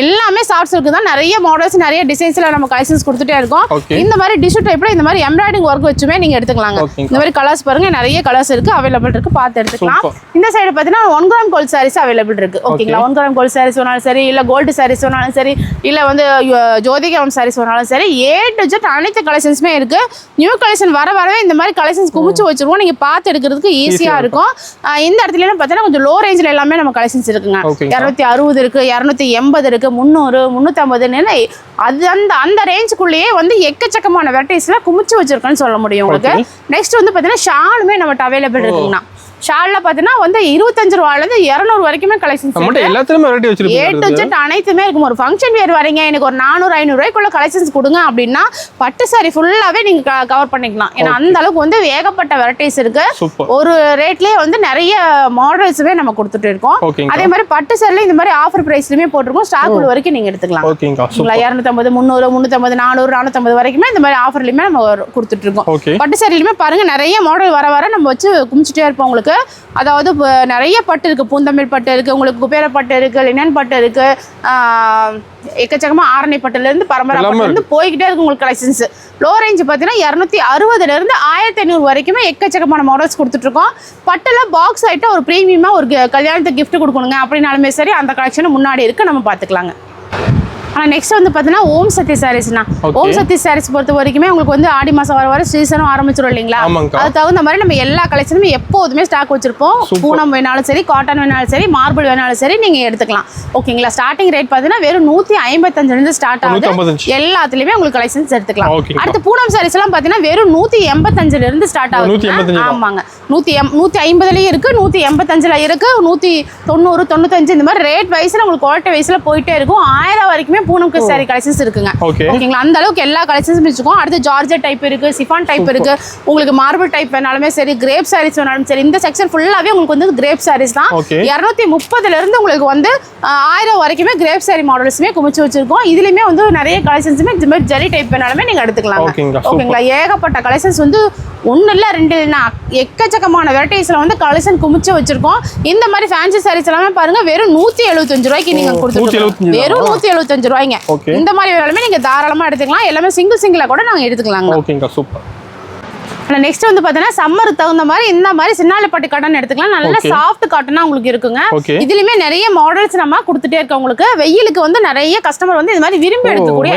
எல்லாமே சாஃப்ட் சில்க் தான். நிறைய மாடல்ஸ், நிறைய டிசைன்ஸ்ல நம்ம கலெக்ஷன்ஸ் கொடுத்துட்டே இருக்கோம். இந்த மாதிரி டிஷ்யூ டைப்ல இந்த மாதிரி எம்ப்ராய்டிங் ஒர்க் வச்சுமே நீங்க எடுத்துக்கலாங்க. இந்த மாதிரி கலர்ஸ் பாருங்க, நிறைய கலர்ஸ் இருக்கு, அவைலபிள் இருக்கு, பார்த்து எடுத்துக்கலாம். இந்த சைடு பாத்தீங்கன்னா 1 கிராம் கோல்ட் சாரீஸ் அவைலபிள் இருக்கு. ஓகேங்களா, 1 கிராம் கோல்ட் சாரீஸ் வேணாலும் சரி, இல்ல கோல்டு சாரீஸ் வேணாலும் சரி, இல்ல வந்து ஜோதிகம் சாரீஸ் வேணாலும் சரி, A to Z அனைத்து கலெக்ஷன்ஸுமே இருக்கு. நியூ கலெக்ஷன் வரவே இந்த மாதிரி கலெக்ஷன்ஸ் குமிச்சு வச்சிருவோம். நீங்க பார்த்து எடுக்கிறதுக்கு ஈஸியா இருக்கும். இந்த இடத்துல பாத்தீங்கன்னா கொஞ்சம் லோ ரேஞ்சில் எல்லாமே நம்ம கலெக்ஷன்ஸ் இருக்குங்க. 260 இருக்கு, 280 இருக்கு, 300, 350 அது அந்த ரேஞ்சுக்குள்ளேயே வந்து எக்கச்சக்கமான வெரைட்டிஸ்ல குமிச்சு வச்சிருக்கோன்னு சொல்ல முடியும் உங்களுக்கு. நெக்ஸ்ட் வந்து பாத்தீங்கன்னா ஷாலுமே நம்மகிட்ட அவைலபிள் இருக்குங்கண்ணா. ஷால்ல பாத்தீங்கன்னா வந்து 25 ரூபாயில இருந்து 200 வரைக்குமே கலெக்ஷன்ஸ் இருக்கு. எல்லாத்துலயும் வெரைட்டி வச்சிருக்கோம். A to Z அனைத்துமே இருக்கும். ஒரு ஃபங்க்ஷன் வேர் வரீங்க, எனக்கு ஒரு 400, 500 ரூபாய்க்குள்ள கலெக்ஷன்ஸ் கொடுங்க அப்படின்னா பட்டு சாரி ஃபுல்லாவே நீங்க கவர் பண்ணிக்கலாம். ஏன்னா அந்த அளவுக்கு வந்து ஏகப்பட்ட வெரைட்டிஸ் இருக்கு. ஒரு ரேட்லயே வந்து நிறைய மாடல்ஸ்வே நம்ம கொடுத்துட்டு இருக்கோம். அதே மாதிரி பட்டு சாரில இந்த மாதிரி ஆஃபர் பிரைஸ்லயுமே போட்டுருக்கோம். ஸ்டாக் உள்ள வரைக்கும் நீங்க எடுத்துக்கலாம். 250, 300, 350, 400, 450 வரைக்குமே இந்த மாதிரி ஆஃபர்லயுமே நம்ம கொடுத்துட்டு இருக்கோம். பட்டு சாரிலுமே பாருங்க நிறைய மாடல் வர நம்ம வச்சு குமிச்சிட்டே இருப்போம் உங்களுக்கு. இருக்கு. அதாவது நிறைய பட்டு இருக்கு. பூந்தமிழ் பட்டு இருக்கு, உங்களுக்கு குபேர பட்டு இருக்கு, லினன் பட்டு இருக்கு, எக்கச்சக்கமா ஆரணி பட்டுல இருந்து பரம்பரை பட்டுல இருந்து போய்கிட்டே இருக்கு உங்களுக்கு கலெக்ஷன்ஸ். லோ ரேஞ்ச் பார்த்தீங்கன்னா 260 இருந்து 1500 வரைக்குமே எக்கச்சக்கமான மாடல்ஸ் கொடுத்துட்டு இருக்கோம். பட்டுல பாக்ஸ் ஐட்டம் ஒரு ப்ரீமியமா ஒரு கல்யாணத்துக்கு கிஃப்ட் கொடுக்கணுங்க அப்படின்னாலுமே சரி அந்த கலெக்ஷன் முன்னாடி இருக்கு, நம்ம பார்த்துக்கலாங்க. ஆனால் நெக்ஸ்ட் வந்து பார்த்தீங்கன்னா ஓம் சக்தி சாரீஸ்னா, ஓம் சக்தி சாரீஸ் பொறுத்த வரைக்குமே உங்களுக்கு வந்து ஆடி மாதம் வர சீசனும் ஆரம்பிச்சிடும் இல்லைங்களா? அது தகுந்த மாதிரி நம்ம எல்லா கலெக்ஷனுமே எப்போதுமே ஸ்டாக் வச்சிருப்போம். பூனம் வேணாலும் சரி, காட்டன் வேணாலும் சரி, மார்பிள் வேணாலும் சரி நீங்கள் எடுத்துக்கலாம். ஓகேங்களா? ஸ்டார்டிங் ரேட் பார்த்தீங்கன்னா வெறும் 155 ஸ்டார்ட் ஆகுது. எல்லாத்துலேயுமே உங்களுக்கு கலெக்ஷன்ஸ் எடுத்துக்கலாம். அடுத்து பூனம் சாரீஸ் எல்லாம் பார்த்தீங்கன்னா வெறும் 185 ஸ்டார்ட் ஆகுது. ஆமாங்க, 150லயும் இருக்கு, 185 இருக்கு, 190, 95 இந்த மாதிரி ரேட் வைஸ்ல உங்களுக்கு குவாலிட்டி வைஸ்ல போயிட்டே இருக்கும். 1000 வரைக்குமே பூனம் சாரி கலெக்ஷன்ஸ் இருக்குங்க. ஓகேங்களா? அந்த அளவுக்கு எல்லா கலெக்ஷன்ஸும் வச்சுக்கோம். அடுத்து ஜார்ஜெட் டைப் இருக்கு, சிஃபான் டைப் இருக்கு, உங்களுக்கு மார்பிள் டைப் வேணாலுமே சரி, கிரேப் சாரீஸ் வேணாலும் சரி. இந்த செக்ஷன் ஃபுல்லாவே உங்களுக்கு வந்து கிரேப் சாரீஸ் தான். 230 இருந்து உங்களுக்கு வந்து 1000 வரைக்குமே கிரேப் சாரி மாடல்ஸுமே குமிச்சு வச்சிருக்கோம். இதுலயுமே வந்து நிறைய கலெக்ஷன்ஸுமே இந்த மாதிரி ஜெரி டைப் வேணாலுமே நீங்க எடுத்துக்கலாம். ஓகேங்களா? ஏகப்பட்ட கலெக்ஷன்ஸ் வந்து 1 இல்ல 2 இல்லைன்னா எக்கச்சக்கமான வெரைட்டிஸ்ல வந்து கலெக்ஷன் குமிச்சு வச்சிருக்கோம். இந்த மாதிரி ஃபேன்சி சாரீஸ் எல்லாமே பாருங்க வெறும் 175 ரூபாய்க்கு நீங்க கொடுத்துருக்கோம். வெறும் 175 ரூபாய்ங்க. இந்த மாதிரி வேணாலுமே நீங்க தாராளமா எடுத்துக்கலாம். எல்லாமே சிங்கிளா கூட நாங்க எடுத்துக்கலாங்க. ஓகேங்க, சூப்பர். நெக்ஸ்ட் வந்து பாத்தீங்கன்னா சம்மருக்கு தகுந்த மாதிரி இந்த மாதிரி சின்னாலப்பட்டு காட்டன் எடுத்துக்கலாம். நல்ல சாஃப்ட் காட்டனா உங்களுக்கு இருக்குங்க. இதுலயுமே நிறைய மாடல்ஸ் நம்ம கொடுத்துட்டே இருக்கோம். உங்களுக்கு வெயிலுக்கு வந்து நிறைய கஸ்டமர் வந்து இந்த மாதிரி விரும்பி எடுக்கக்கூடிய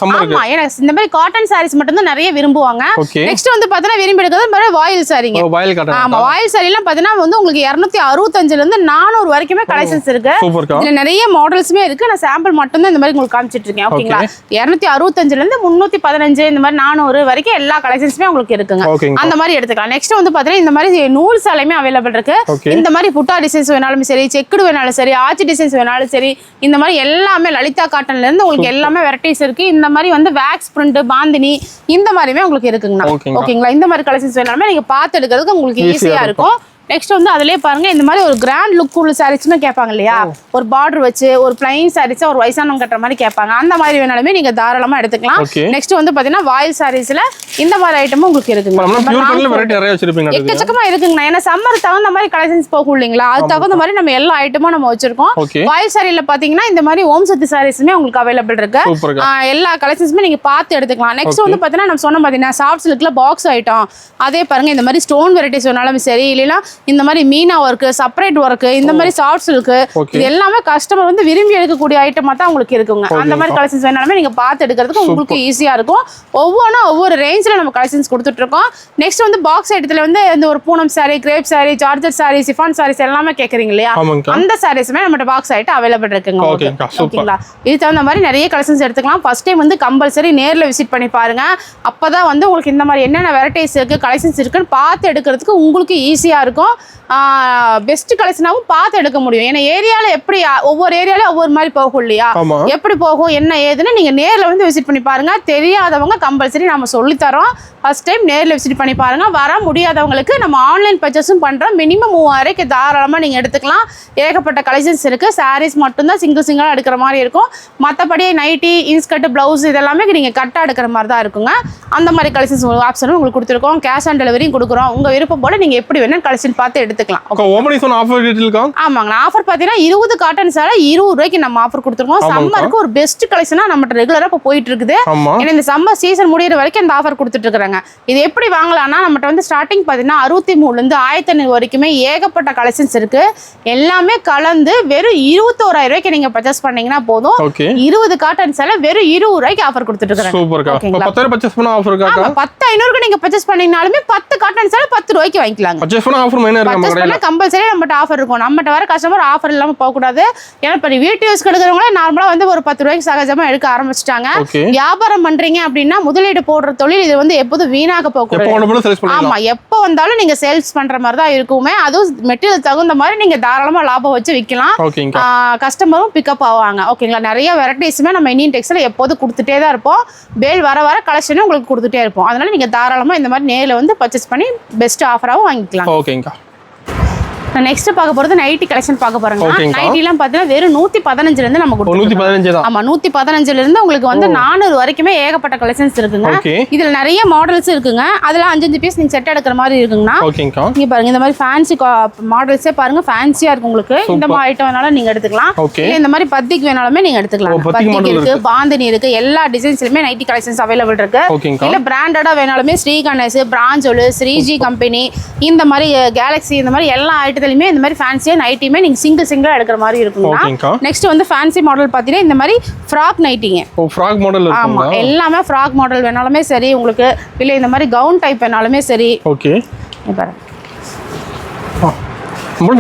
ஆமா, ஏன்னா இந்த மாதிரி காட்டன் சாரீஸ் மட்டும் தான் நிறைய விரும்புவாங்க. நெக்ஸ்ட் வந்து பாத்தீங்கன்னா விரும்பி எடுக்கிறது மாதிரி வாயில் சாரீங்க. ஆமா, வாயில் சாரி எல்லாம் பாத்தீங்கன்னா வந்து உங்களுக்கு 265 இருந்து 400 வரைக்குமே கலெக்ஷன்ஸ் இருக்கு. இதுல நிறைய மாடல்ஸுமே இருக்கு. நான் சாம்பிள் மட்டும் தான் இந்த மாதிரி உங்களுக்கு காமிச்சிட்டு இருக்கேன். ஓகேங்களா? 265 இருந்து 315 இந்த மாதிரி 400 வரைக்கும் எல்லா கலெக்ஷன்ஸுமே உங்களுக்கு இருக்குங்க. அந்த மாதிரி எடுத்துக்கலாம். நெக்ஸ்ட் வந்து பாத்தீங்கன்னா இந்த மாதிரி நூல் சாலையுமே அவைலபிள் இருக்கு. இந்த மாதிரி புட்டா டிசைன்ஸ் வேணாலும் சரி, செக்குடு வேணாலும் சரி, ஆச்சி டிசைன்ஸ் வேணாலும் சரி, இந்த மாதிரி எல்லாமே லலிதா காட்டன்ல இருந்து உங்களுக்கு எல்லாமே வெரைட்டிஸ் இருக்கு. இந்த மாதிரி வந்து வேக்ஸ் பிரிண்ட், பாந்தினி இந்த மாதிரியுமே உங்களுக்கு இருக்குங்கண்ணா. ஓகேங்களா? இந்த மாதிரி கலெக்ஷன்ஸ் வேணாலுமே நீங்க பார்த்து எடுக்கிறதுக்கு உங்களுக்கு ஈஸியா இருக்கும். நெக்ஸ்ட் வந்து அதுலயே பாருங்க இந்த மாதிரி ஒரு கிராண்ட் லுக் உள்ள சாரீஸ்னு கேட்பாங்க இல்லையா? ஒரு பார்டர் வச்சு ஒரு பிளைன் சாரீஸ் ஒரு வயசானவங்க கட்டுற மாதிரி கேட்பாங்க. அந்த மாதிரி வேணாலுமே நீங்க தாராளமா எடுத்துக்கலாம். நெக்ஸ்ட் வந்து பாத்தீங்கன்னா வாயில் சாரீஸ்ல இந்த மாதிரி ஐட்டமும் உங்களுக்கு இருக்குங்க. எக்கச்சக்கமா இருக்குங்கண்ணா. ஏன்னா சம்மர் தகுந்த மாதிரி கலெக்ஷன்ஸ் போகும் இல்லைங்களா? அது தகுந்த மாதிரி நம்ம எல்லா ஐட்டமும் நம்ம வச்சிருக்கோம். வாயில் சாரியில பாத்தீங்கன்னா இந்த மாதிரி ஓம் சக்தி சாரீஸுமே உங்களுக்கு அவைலபிள் இருக்கு. எல்லா கலெக்ஷன்ஸுமே நீங்க பார்த்து எடுத்துக்கலாம். நெக்ஸ்ட் வந்து பாத்தீங்கன்னா நம்ம சொன்ன பாத்தீங்கன்னா சாஃப்ட் சில்க்ல பாக்ஸ் ஐட்டம், அதே பாருங்க இந்த மாதிரி ஸ்டோன் வெரைட்டிஸ் வேணாலும் சரி, இல்லைன்னா இந்த மாதிரி மீனா ஒர்க், செப்பரேட் ஒர்க், இந்த மாதிரி சாஃப்ட் சில்க், இது எல்லாமே கஸ்டமர் வந்து விரும்பி எடுக்கக்கூடிய ஐட்டமா தான் உங்களுக்கு இருக்குங்க. அந்த மாதிரி கலெக்ஷன்ஸ் வேணாலுமே நீங்க பார்த்து எடுக்கிறதுக்கு உங்களுக்கு ஈஸியா இருக்கும். ஒவ்வொன்றும் ஒவ்வொரு ரேஞ்சில் நம்ம கலெக்ஷன்ஸ் கொடுத்துட்டு இருக்கோம். நெக்ஸ்ட் வந்து பாக்ஸ் ஐட்டத்துல வந்து இந்த ஒரு Poonam sari, crepe sari, georgette sari, chiffon saris எல்லாமே கேட்குறீங்க இல்லையா? அந்த சாரீஸுமே நம்ம பாக்ஸ் ஐட்டம் அவைலபிள் இருக்குங்க. ஓகேங்களா? இது தகுந்த மாதிரி நிறைய கலெக்ஷன்ஸ் எடுத்துக்கலாம். ஃபர்ஸ்ட் டைம் வந்து கம்பல்சரி நேரில் விசிட் பண்ணி பாருங்க. அப்பதான் வந்து உங்களுக்கு இந்த மாதிரி என்னென்ன வெரைட்டிஸ் இருக்கு, கலெக்ஷன்ஸ் இருக்குன்னு பார்த்து எடுக்கிறதுக்கு உங்களுக்கு ஈஸியா இருக்கும். பெஸ்ட் கலெக்ஷனாகவும் பார்த்து எடுக்க முடியும். ஏன்னா ஏரியாவில் எப்படி ஒவ்வொரு ஏரியாவில் ஒவ்வொரு மாதிரி போகும் இல்லையா? எப்படி போகும் என்ன ஏதுன்னு நீங்கள் நேரில் வந்து விசிட் பண்ணி பாருங்க. தெரியாதவங்க கம்பல்சரி நம்ம சொல்லித்தரோம். ஃபர்ஸ்ட் டைம் நேரில் விசிட் பண்ணி பாருங்க. வர முடியாதவங்களுக்கு நம்ம ஆன்லைன் பர்ச்சேஸும் பண்ணுறோம். மினிமம் 3000 தாராளமாக நீங்கள் எடுத்துக்கலாம். ஏகப்பட்ட கலெக்ஷன்ஸ் இருக்குது. சாரீஸ் மட்டும்தான் சிங்கிளாக எடுக்கிற மாதிரி இருக்கும். மற்றபடி நைட்டி, இன்ஸ்கர்ட், ப்ளவுஸ் இதெல்லாமே நீங்கள் கட்டாக எடுக்கிற மாதிரி தான் இருக்குங்க. அந்த மாதிரி கலெக்ஷன்ஸ் ஆப்ஷனும் உங்களுக்கு கொடுத்துருக்கோம். கேஷ் ஆன் டெலிவரியும் கொடுக்குறோம். உங்கள் விருப்பம் போல நீங்கள் எப்படி வேணும் கலெக்ஷன் பார்த்து எடுத்துக்கலாம். ஆமாங்க. ஆஃபர் பார்த்தீங்கன்னா 20 காட்டன் சாரி 20 ரூபாய்க்கு நம்ம ஆஃபர் கொடுத்துருக்கோம். சம்மருக்கு ஒரு பெஸ்ட் கலெக்ஷனா நம்ம ரெகுலரா இப்போ போயிட்டு இருக்குது. ஏன்னா இந்த சம்மர் சீசன் முடியிற வரைக்கும் இந்த ஆஃபர் கொடுத்துட்டு இருக்காங்க. இது எப்படி வாங்கலாம்னா நம்மகிட்ட வந்து ஸ்டார்டிங் பார்த்தீங்கன்னா 63 இருந்து 1500 வரைக்குமே ஏகப்பட்ட கலெக்ஷன்ஸ் இருக்கு. எல்லாமே கலந்து வெறும் 21000 ரூபாய்க்கு நீங்க பர்ச்சேஸ் பண்ணீங்கன்னா போதும். 20 காட்டன் சாரி வெறும் 20 ரூபாய்க்கு ஆஃபர் கொடுத்துட்டு இருக்காங்க. 10,500க்கு நீங்க பர்ச்சேஸ் பண்ணீங்கனாலுமே 10 காட்டன் சாரி 10 ரூபாய்க்கு வாங்கிக்கலாங்க. கம்பல்சரி நம்மகிட்ட ஆஃபர் இருக்கும். நம்மகிட்ட வர கஸ்டமர் ஆஃபர் இல்லாம போக கூடாது. ஏன்னா இப்ப வீடியோ யூஸ் எடுக்கிறவங்களே நார்மலா வந்து ஒரு 10 ரூபாய்க்கு சகஜமா எடுக்க ஆரம்பிச்சிட்டாங்க. வியாபாரம் பண்றீங்க அப்படின்னா முதலீடு போடுற தொழில் இது வந்து எப்போதும் வீணாக போகக்கூடாது. ஆமா, எப்போ வந்தாலும் நீங்க சேல்ஸ் பண்ற மாதிரி தான் இருக்குமே. அதுவும் மெட்டீரியல் தகுந்த மாதிரி நீங்க தாராளமா லாபம் வச்சு விற்கலாம். கஸ்டமரும் பிக்கப் ஆவாங்க. ஓகேங்களா? நிறைய வெரைட்டிஸுமே நம்ம இந்தியன் டெக்ஸ்டைல் எப்போதும் கொடுத்துட்டே தான் இருப்போம். பேல் வர வர கலெக்ஷனும் உங்களுக்கு கொடுத்துட்டே இருப்போம். அதனால நீங்க தாராளமா இந்த மாதிரி நேரில் வந்து பர்ச்சேஸ் பண்ணி பெஸ்ட் ஆஃபராகவும் வாங்கிக்கலாம். நான் நெக்ஸ்ட் பார்க்க போறது நைட்டி கலெக்ஷன் பார்க்க போறேங்க. நைட்டிலாம் பார்த்தீங்கன்னா வெறும் 115 இருந்து நம்ம கொடுத்துருக்கோம். 115 தான். ஆமா 115 இருந்து உங்களுக்கு வந்து 400 வரைக்குமே ஏகப்பட்ட கலெக்ஷன்ஸ் இருக்குங்க. இதுல நிறைய மாடல்ஸ் இருக்குங்க. அதுல 5 பீஸ் நீங்க செட் எடுக்கிற மாதிரி இருக்குங்கண்ணா. இங்க பாருங்க இந்த மாதிரி ஃபேன்சி மாடல்ஸே பாருங்க ஃபேன்சியா இருக்கு உங்களுக்கு. இந்த மாதிரி ஐட்டம் வேணாலும் நீங்க எடுத்துக்கலாம். இல்ல இந்த மாதிரி பத்திக் வேணாலுமே நீங்க எடுத்துக்கலாம். பத்திக் இருக்கு, பாந்தினி இருக்கு, எல்லா டிசைன்ஸ்லயுமே நைட்டி கலெக்ஷன்ஸ் அவைலபிள் இருக்கு. இல்ல பிராண்டடா வேணாலுமே ஸ்ரீ கணேஷ், பிராஞ்சோல், ஸ்ரீஜி கம்பெனி, இந்த மாதிரி கேலக்ஸி, இந்த மாதிரி எல்லா ஐட்டத்துலயுமே இந்த மாதிரி ஃபேன்சியா நைட்டியுமே நீங்க சிங்கிளா எடுக்கிற மாதிரி இருக்குங்க. நெக்ஸ்ட் வந்து ஃபேன்சி மாடல் பாத்தீங்கன்னா இந்த மாதிரி ஃப்ராக் நைட்டிங்க. ஃப்ராக் மாடல் இருக்குங்க. ஆமா எல்லாமே ஃப்ராக் மாடல் வேணாலுமே சரி உங்களுக்கு, இல்ல இந்த மாதிரி கவுன் டைப் வேணாலுமே சரி. ஓகே பாருங்க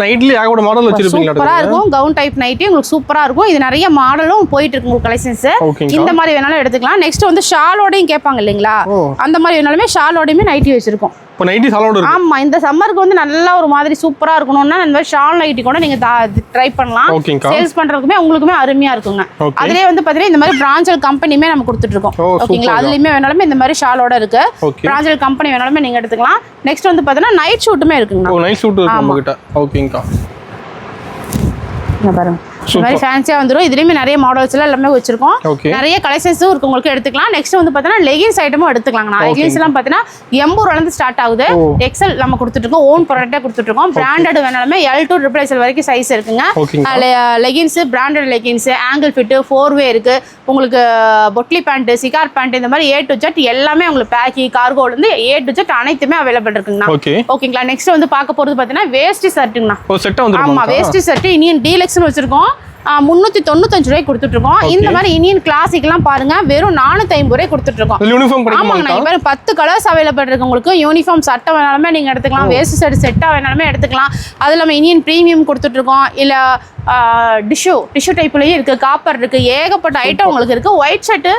நைட்லயே ஆகோட மாடல் வச்சிருப்பீங்க. சூப்பரா இருக்கும். கவுன் டைப் நைட்டி உங்களுக்கு சூப்பரா இருக்கும். இது நிறைய மாடலும் போயிட்டு இருக்கு உங்களுக்கு கலெக்ஷன்ஸ். இந்த மாதிரி வேணாலும் எடுத்துக்கலாம். நெக்ஸ்ட் வந்து ஷாலோடையும் கேட்பாங்க இல்லைங்களா, அந்த மாதிரி வேணாலுமே ஷாலோடையுமே நைட்டி வச்சிருக்கோம். இப்போ நைட்டி ஷாலோட இருக்கு. ஆமா இந்த சம்மருக்கு வந்து நல்லா ஒரு மாதிரி சூப்பரா இருக்கணும்னா இந்த மாதிரி ஷால் நைட்டி கூட நீங்க ட்ரை பண்ணலாம். சேல்ஸ் பண்றதுக்குமே உங்களுக்குமே அருமையா இருக்குங்க. அதுலயே வந்து பாத்தீங்கன்னா இந்த மாதிரி பிராஞ்சல் கம்பெனியுமே நம்ம கொடுத்துட்டு இருக்கோம். ஓகேங்களா, அதுலயுமே வேணாலுமே இந்த மாதிரி ஷாலோட இருக்கு. பிராஞ்சல் கம்பெனி வேணாலுமே நீங்க எடுத்துக்கலாம். நெக்ஸ்ட் வந்து பாத்தீங்கன்னா நைட் ஷூட்டுமே இருக்குங்க. நைட் ஷூட் இருக்கு நம்ம கிட்ட. ஓகேங்கா இங்க பாருங்க இந்த மாதிரி ஃபேன்சியா வந்துரும். இதுலயுமே நிறைய மாடல்ஸ் எல்லாம் எல்லாமே வச்சிருக்கோம். நிறைய கலெக்ஷன்ஸும் இருக்கு உங்களுக்கு எடுத்துக்கலாம். நெக்ஸ்ட் வந்து பாத்தீங்கன்னா லெகின்ஸ் ஐட்டமும் எடுத்துக்கலாங்க. லெகின்ஸ் எல்லாம் பாத்தீங்கன்னா 80 ரூபாயில இருந்து ஸ்டார்ட் ஆகுது. எக்ஸல் நம்ம கொடுத்துட்டு இருக்கோம். ஓன் ப்ராடக்ட்டா கொடுத்துட்டு இருக்கோம். பிராண்டட் வேணாலுமே L to XL வரைக்கும் சைஸ் இருக்குங்க. Leggings, branded leggings, ankle fit, 4-வே இருக்கு. உங்களுக்கு பொட்லி பேண்ட், சிகார் பேண்ட், இந்த மாதிரி A to Z எல்லாமே உங்களுக்கு பேக்கி, கார்கோல இருந்து A to Z அனைத்துமே அவைலபிள் இருக்குங்க. ஓகேங்களா. நெக்ஸ்ட் வந்து பார்க்க போறது பாத்தீங்கன்னா வேஷ்டி ஷர்ட்டுங்கண்ணா. ஆமா வேஷ்டி ஷர்ட் இனியன் டீலக்ஸ்னு வச்சிருக்கோம். 395 ரூபாய்க்கு கொடுத்துட்டு இருக்கோம். இந்த மாதிரி இந்தியன் கிளாசிக் எல்லாம் பாருங்க வெறும் 450 ரூபாய்க்கு கொடுத்துட்டு இருக்கோம். ஆமாங்க இப்போ 10 கலர்ஸ் அவைலபிள் இருக்கு உங்களுக்கு. யூனிஃபார்ம் சட்டை வேணாலுமே நீங்க எடுத்துக்கலாம். வேஸ்ட் ஷர்ட் செட்டா வேணாலுமே எடுத்துக்கலாம். அது இல்லாமல் இந்தியன் பிரீமியம் கொடுத்துட்டு இருக்கோம். இல்ல டிஷ்யூ டைப்லயும் இருக்கு, காப்பர் இருக்கு, ஏகப்பட்ட ஐட்டம் உங்களுக்கு இருக்கு. ஒயிட் ஷர்ட்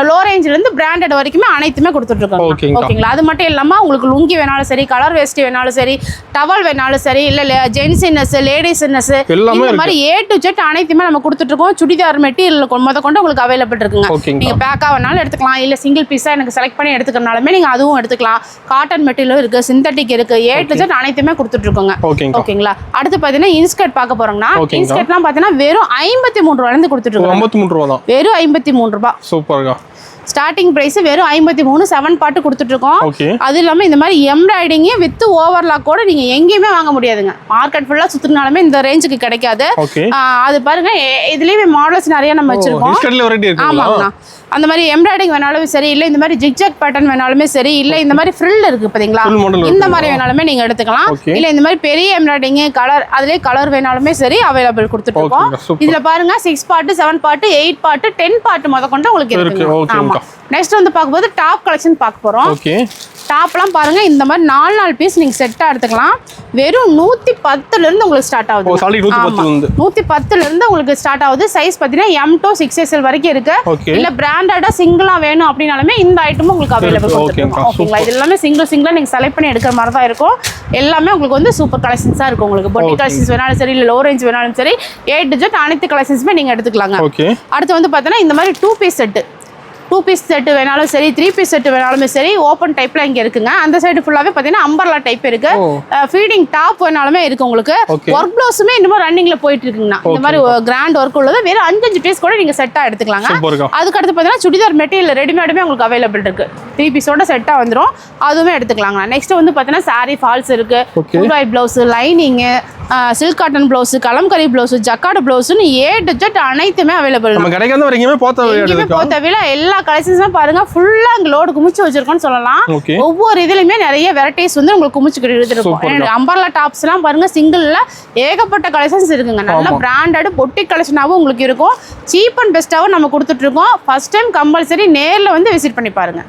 லோ ரேஞ்சில இருந்து பிராண்டட் வரைக்குமே அனைத்துமே கொடுத்துட்டு இருக்கோம். ஓகேங்களா. அது மட்டும் இல்லாம உங்களுக்கு லுங்கி வேணாலும் சரி, கலர் வேஸ்ட் வேணாலும் சரி, டவல் வேணாலும் சரி, இல்ல ஜென்ஸ் இன்னஸ், லேடிஸ் இன்னஸ், இந்த மாதிரி A to Z அனைத்துமே நம்ம கொடுத்துட்டு இருக்கோம். சுடிதார் மெட்டீரியல் கொண்டு உங்களுக்கு அவைலபிள் இருக்குங்க. நீங்க பேக்கா வேணாலும் எடுத்துக்கலாம். இல்ல சிங்கிள் பீஸா எனக்கு செலக்ட் பண்ணி எடுத்துக்கிறனாலுமே நீங்க அதுவும் எடுத்துக்கலாம். காட்டன் மெட்டீரியலும் இருக்கு, சிந்தட்டிக் இருக்கு, A to Z அனைத்துமே கொடுத்துட்டு இருக்கோங்க. ஓகேங்களா. அடுத்து பாத்தீங்கன்னா இன்ஸ்கர்ட் பார்க்க போறோம்னா இன்ஸ்கர்ட்லாம் பாத்தீங்கன்னா வெறும் 53 ரூபாயில இருந்து கொடுத்துட்டு இருக்கோம். 53 ரூபாய் தான். வெறும் 53 ரூபாய். சூப்பர்ங்க. ஸ்டார்டிங் பிரைஸ் வெறும் 53 7 பார்ட் கொடுத்துட்டு இருக்கோம். அது இல்லாம இந்த மாதிரி எம்ப்ராய்டிங் வித் ஓவர்லாக் கூட நீங்க எங்கேயுமே வாங்க முடியாதுங்க. மார்க்கெட் ஃபுல்லா சுத்தினாலுமே இந்த ரேஞ்சுக்கு கிடைக்காது. அது பாருங்க இதுலயே மாடல்ஸ் நிறைய நம்ம வச்சிருக்கோம். ஆமாங்கண்ணா. அந்த மாதிரி எம்ப்ராய்டிங் வேணாலும் சரி, இல்ல இந்த மாதிரி ஜிக்ஜாக் பேட்டர்ன் வேணாலுமே சரி, இல்ல இந்த மாதிரி ஃப்ரில் இருக்கு பாத்தீங்களா, இந்த மாதிரி வேணாலுமே நீங்க எடுத்துக்கலாம். இல்ல இந்த மாதிரி பெரிய எம்ப்ராய்டிங் கலர், அதுலயே கலர் வேணாலுமே சரி அவைலபிள் கொடுத்துட்டு இருக்கோம். இதுல பாருங்க 6 பார்ட், 7 பார்ட், 8 பார்ட், 10 பார்ட் முதற்கொண்டு உங்களுக்கு இருக்கு. ஆமா. நெக்ஸ்ட் வந்து பார்க்கும்போது டாப் கலெக்ஷன் பார்க்க போறோம். டாப்லாம் பாருங்க இந்த மாதிரி 4 பீஸ் நீங்க செட்டா எடுத்துக்கலாம். வெறும் 110 இருந்து உங்களுக்கு ஸ்டார்ட் ஆகுது. 110 இருந்து உங்களுக்கு ஸ்டார்ட் ஆகுது. சைஸ் பாத்தீங்கன்னா M to 6XL வரைக்கும் இருக்கு. இல்ல பிராண்டடா சிங்கிளா வேணும் அப்படினாலுமே இந்த ஐட்டமும் உங்களுக்கு அவைலபிள் கொடுத்துருக்கோம். ஓகேங்களா. இது எல்லாமே சிங்கிளா நீங்க செலக்ட் பண்ணி எடுக்கிற மாதிரி தான் இருக்கும். எல்லாமே உங்களுக்கு வந்து சூப்பர் கலெக்ஷன்ஸா இருக்கும். உங்களுக்கு பொட்டி கலெக்ஷன்ஸ் வேணாலும் சரி, இல்ல லோ ரேஞ்ச் வேணாலும் சரி, A to Z அனைத்து கலெக்ஷன்ஸுமே நீங்க எடுத்துக்கலாங்க. அடுத்து வந்து பாத்தீங்கன்னா இந்த மாதிரி 2 பீஸ் செட், 2 பீஸ் செட் வேணாலும் சரி, 3 பீஸ் செட் வேணாலுமே சரி, ஓப்பன் டைப்ல இங்க இருக்குங்க. அந்த சைடு ஃபுல்லாவே பாத்தீங்கன்னா அம்பர்லா டைப் இருக்கு. ஃபீடிங் டாப் வேணாலுமே இருக்கு உங்களுக்கு. ஒர்க் ப்ளவுஸுமே இன்னும் ரன்னிங்ல போயிட்டு இருக்குங்கண்ணா. இந்த மாதிரி கிராண்ட் ஒர்க் உள்ளது வெறும் 5 பீஸ் கூட நீங்க செட்டா எடுத்துக்கலாங்க. அதுக்கு அடுத்து பாத்தீங்கன்னா சுடிதார் மெட்டீரியல் ரெடிமேடுமே உங்களுக்கு அவைலபிள் இருக்கு. 3 பீஸோட செட்டா வந்துரும். அதுவுமே எடுத்துக்கலாங்க. நெக்ஸ்ட் வந்து பாத்தீங்கன்னா சாரி ஃபால்ஸ் இருக்கு, full blouse, lining, silk cotton blouse, Kalamkari blouse, jacquard பிளவுஸ்னு A to Z அனைத்துமே அவைலபிள். நம்ம கடைக்கு வரைக்குமே போத்தவில எல்லா கலெக்ஷன்ஸும் பாருங்க ஃபுல்லா அங்க லோடு குமிச்சு வச்சிருக்கோம்னு சொல்லலாம். ஒவ்வொரு இதுலயுமே நிறைய வெரைட்டிஸ் வந்து உங்களுக்கு குமிச்சுக்கிட்டு இருக்கும். அம்பர்லா டாப்ஸ் எல்லாம் பாருங்க சிங்கிள்ல ஏகப்பட்ட கலெக்ஷன்ஸ் இருக்குங்க. நல்ல பிராண்டட் பொட்டிக் கலெக்ஷனாவும் உங்களுக்கு இருக்கும். சீப் அண்ட் பெஸ்ட்டாவும் நம்ம கொடுத்துட்டு இருக்கோம். ஃபர்ஸ்ட் டைம் கம்பல்சரி நேர்ல வந்து விசிட் பண்ணி பாருங்க.